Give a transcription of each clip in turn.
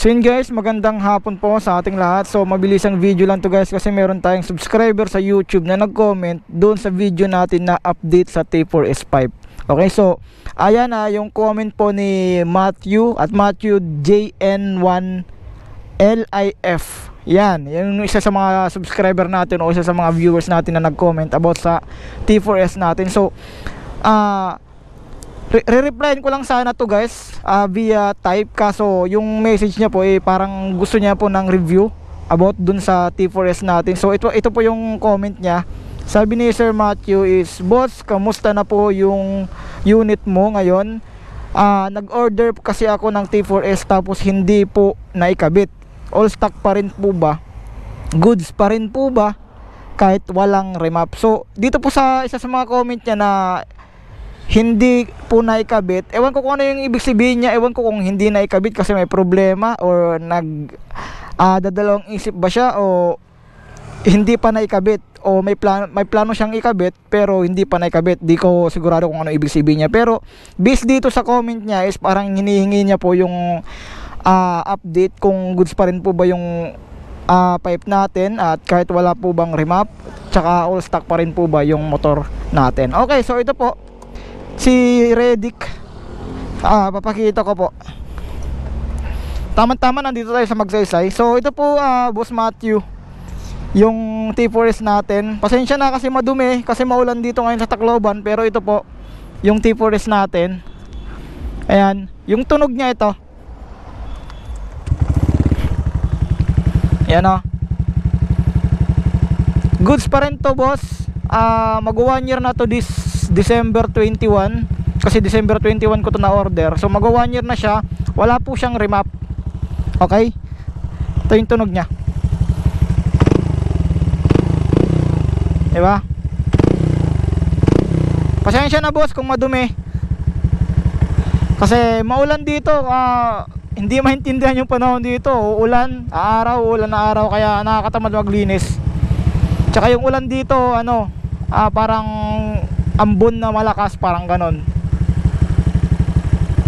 So yun guys, magandang hapon po sa ating lahat. So mabilisang video lang to guys kasi meron tayong subscriber sa YouTube na nag-comment doon sa video natin na update sa T4S5. Okay, so ayan na yung comment po ni Matthew at Matthew JN1LIF. Yan, yung isa sa mga subscriber natin o isa sa mga viewers natin na nag-comment about sa T4S natin. So re-replyin ko lang sana to guys via type, kaso yung message niya po parang gusto niya po ng review about dun sa T4S natin. So ito po yung comment niya. Sabi ni Sir Matthew is, "Boss, kamusta na po yung unit mo ngayon? Nag-order kasi ako ng T4S tapos hindi po naikabit. All stock pa rin po ba? Goods pa rin po ba kahit walang remap?" So dito po sa isa sa mga comment niya na hindi po naikabit, ewan ko kung ano yung ibig sabihin niya. Ewan ko kung hindi naikabit kasi may problema or dadalawang isip ba siya o hindi pa naikabit o may plano siyang ikabit pero hindi pa naikabit. Di ko sigurado kung ano ibig sabihin niya, pero based dito sa comment niya is parang hinihingi niya po yung update kung goods pa rin po ba yung pipe natin at kahit wala po bang remap, tsaka all stock pa rin po ba yung motor natin. Okay, so ito po si Redick, papakita ko po. Tama-tama nandito tayo sa Magsaysay. So ito po Boss Matthew, yung T4S natin. Pasensya na kasi madumi kasi maulan dito ngayon sa Tacloban, pero ito po yung T4S natin. Ayan, yung tunog niya ito. Ayan o. Goods pa rin to boss. Mag 1 year na to this December 21, kasi December 21 ko to na order. So mag 1 year na siya. Wala po siyang remap. Okay, ito yung tunog nya, diba? Pasensya na boss kung madumi kasi maulan dito. Hindi maintindihan yung panahon dito. Ulan, ulan na araw, kaya nakakatamad maglinis. Tsaka yung ulan dito parang ambon na malakas, parang ganon,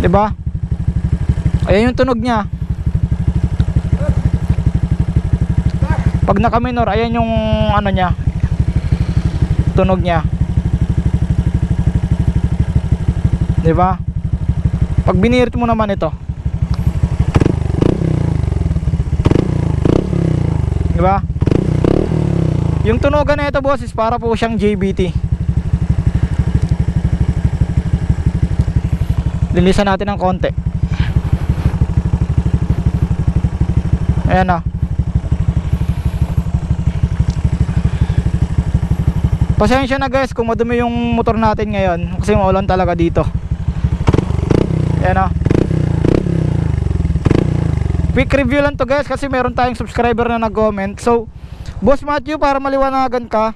diba? Ayan yung tunog nya. Pag naka minor, ayan yung nya, tunog nya, diba? Pag binirit mo naman ito, diba? Yung tunogan na ito boss is para po siyang JBT. Linisan natin ng konti. Ayan o. Pasensya na guys kung madumi yung motor natin ngayon kasi maulan talaga dito. Ayan o. Quick review lang to guys kasi meron tayong subscriber na nag-comment. So Boss Matthew, para maliwanagan ka,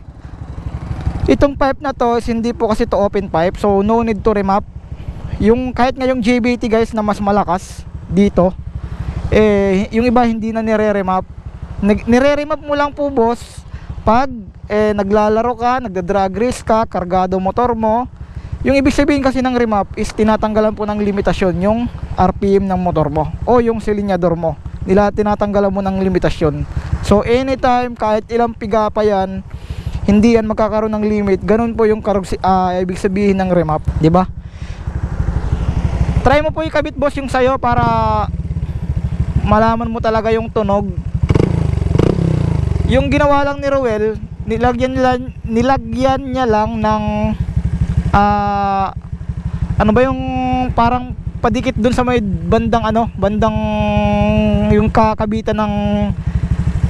itong pipe na to is hindi po kasi to open pipe, so no need to remap. Yung kahit nga yung JBT guys na mas malakas dito, yung iba hindi na nire-remap. Nire-remap mo lang po boss pag naglalaro ka, nagda-drag race ka, kargado motor mo. Yung ibig sabihin kasi ng remap is tinatanggalan po ng limitasyon yung RPM ng motor mo o yung silinyador mo. Tinatanggalan mo ng limitasyon. So anytime, kahit ilang piga pa yan, hindi yan magkakaroon ng limit. Ganun po yung ibig sabihin ng remap, di ba? Try mo po ikabit boss yung sayo para malaman mo talaga yung tunog. Yung ginawa lang ni Ruel, nilagyan niya lang ng ano ba yung parang padikit dun sa may bandang bandang yung kakabitan ng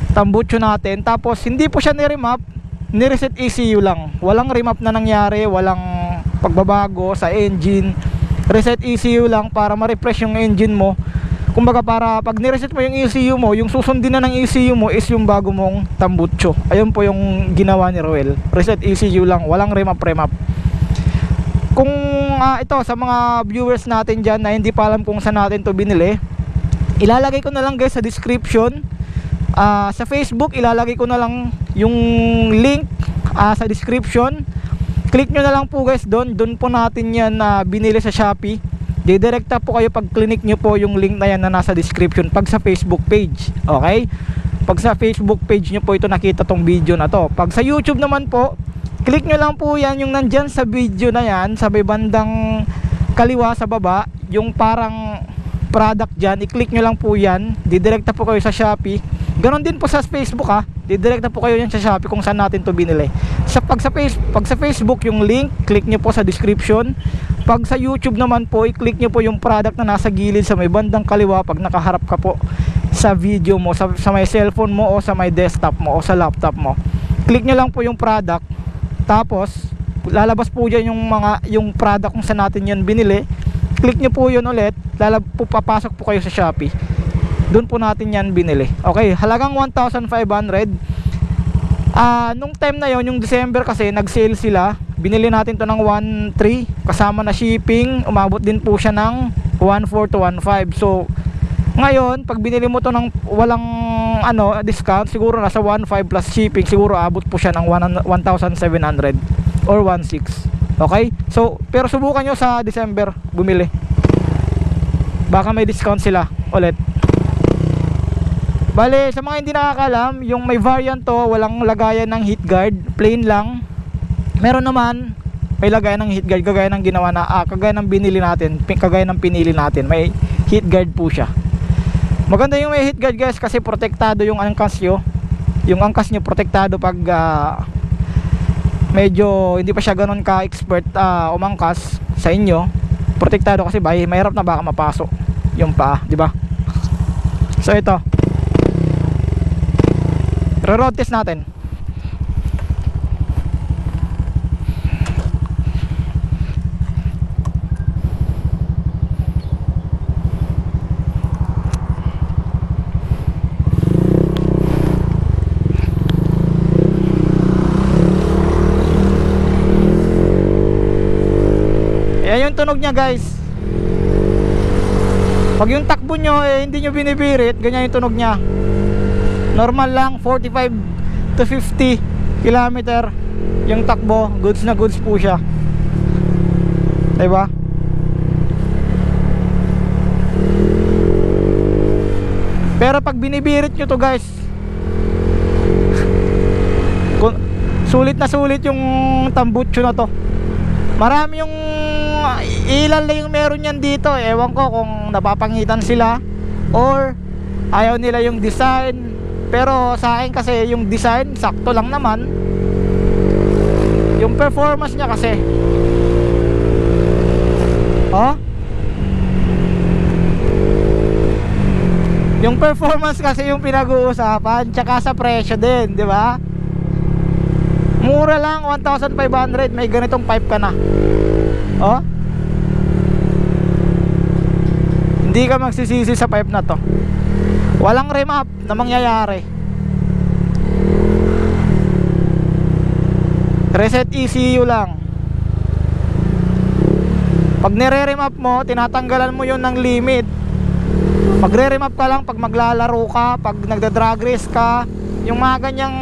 tambucho natin. Tapos hindi po siya ni-remap, ni-reset ECU lang. Walang remap na nangyari, walang pagbabago sa engine. Reset ECU lang para ma-refresh yung engine mo. Kumbaga para pag ni-reset mo yung ECU mo, yung susundin na ng ECU mo is yung bago mong tambucho. Ayun po yung ginawa ni Roel. Reset ECU lang, walang remap. Kung ito sa mga viewers natin dyan na hindi pa alam kung saan natin to binili, ilalagay ko na lang guys sa description. Sa Facebook ilalagay ko na lang yung link sa description. Click nyo na lang po guys doon po natin yan binili sa Shopee. didirekta po kayo pag click nyo po yung link na yan na nasa description pag sa Facebook page. Okay? Pag sa Facebook page nyo po ito nakita tong video na to. Pag sa YouTube naman po, click nyo lang po yan yung nandyan sa video na yan, sa may bandang kaliwa sa baba, yung parang product dyan, i-click nyo lang po yan, didirekta po kayo sa Shopee. Ganon din po sa Facebook ha, didirekta po kayo yan sa Shopee kung saan natin to binili. Pag sa Facebook yung link, click nyo po sa description. Pag sa YouTube naman po, i-click nyo po yung product na nasa gilid sa may bandang kaliwa pag nakaharap ka po sa video mo, sa may cellphone mo o sa may desktop mo o sa laptop mo. Click nyo lang po yung product, tapos lalabas po dyan yung product kung saan natin yan binili. Click nyo po yun ulit, papasok po kayo sa Shopee, doon po natin yan binili. Okay, halagang 1,500. Nung time na yon, yung December kasi nag-sale sila, binili natin to ng 1,300 kasama na shipping, umabot din po siya ng 1,400 to 1,500. So ngayon pag binili mo to ng walang discount, siguro nasa 1,500 plus shipping, siguro abot po siya ng 1,700 or 1,600. Okay, so pero subukan nyo sa December bumili, baka may discount sila ulit. Bale, sa mga hindi nakakalam, yung may variant to, walang lagayan ng heat guard, plain lang. Meron naman may lagayan ng heat guard, kagaya ng ginawa na kagaya ng binili natin, kagaya ng pinili natin, may heat guard po siya. Maganda yung may heat guard guys, kasi protektado yung angkas nyo. Yung angkas nyo protektado pag medyo hindi pa siya ganun ka-expert umangkas sa inyo. Protektado kasi mahirap na baka mapasok yung paa, di ba? So ito, road test natin. Ayan yung tunog niya guys. Pag yung takbo nyo hindi nyo binibirit, ganyan yung tunog niya. Normal lang, 45 to 50 kilometer yung takbo, goods na goods po siya, diba? Pero pag binibirit nyo to guys, sulit na sulit yung tambutso na to. Marami yung ilan lang yung meron yan dito. Ewan ko kung napapangitan sila or ayaw nila yung design. Pero sa akin kasi yung design sakto lang naman. Yung performance niya kasi, yung performance kasi yung pinag-uusapan, tsaka sa presyo din, di ba? Mura lang, 1,500, may ganitong pipe ka na. Hindi ka magsisisi sa pipe na to. Walang remap na mangyayari. Reset ECU lang. Pag nire-remap mo, tinatanggalan mo yun ng limit. Magre-remap ka lang pag maglalaro ka, pag nagda-drag race ka, yung mga ganyang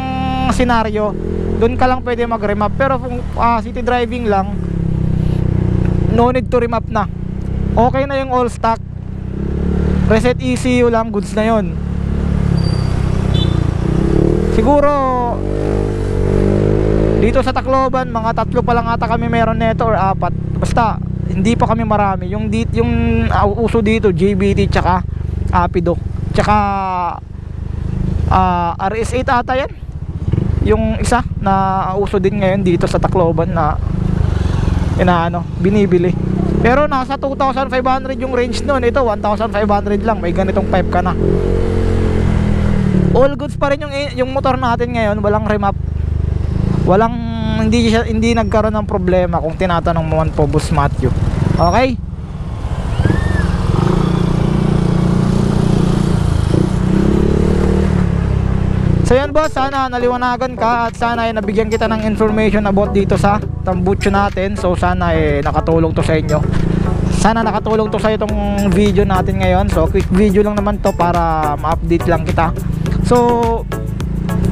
senaryo, doon ka lang pwede mag-remap. Pero kung city driving lang, no need to remap na. Okay na yung all stock. Reset ECU lang, goods na yon. Siguro dito sa Tacloban, mga 3 pa lang ata kami meron neto or 4. Basta hindi pa kami marami. Yung uso dito, JBT tsaka Apido, tsaka RS8 ata yan. Yung isa na uso din ngayon dito sa Tacloban na binibili. Pero nasa 2,500 yung range nun. Ito 1,500 lang, may ganitong pipe ka na. All goods pa rin yung motor natin ngayon. Walang remap, hindi nagkaroon ng problema kung tinatanong mo man po, Boss Matthew. Okay? So yan boss, sana naliwanagan ka at sana nabigyan kita ng information about dito sa tambutso natin. So sana nakatulong to sa inyo. Sana nakatulong to sa itong video natin ngayon. So quick video lang naman to para ma-update lang kita. So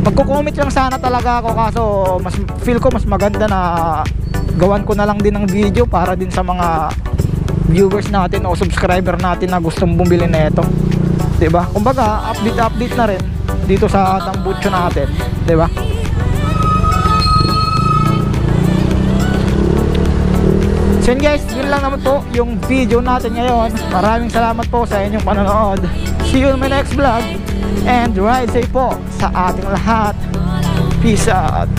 magko-comment lang sana talaga ako, kaso feel ko mas maganda na gawan ko na lang din ng video para din sa mga viewers natin o subscriber natin na gustong bumili na ito, 'di ba? Kumbaga update na rin dito sa tambucho natin, 'di ba? So yun guys, yun lang naman po yung video natin ngayon. Maraming salamat po sa inyong panonood. See you in my next vlog, and ride safe po sa ating lahat. Peace out.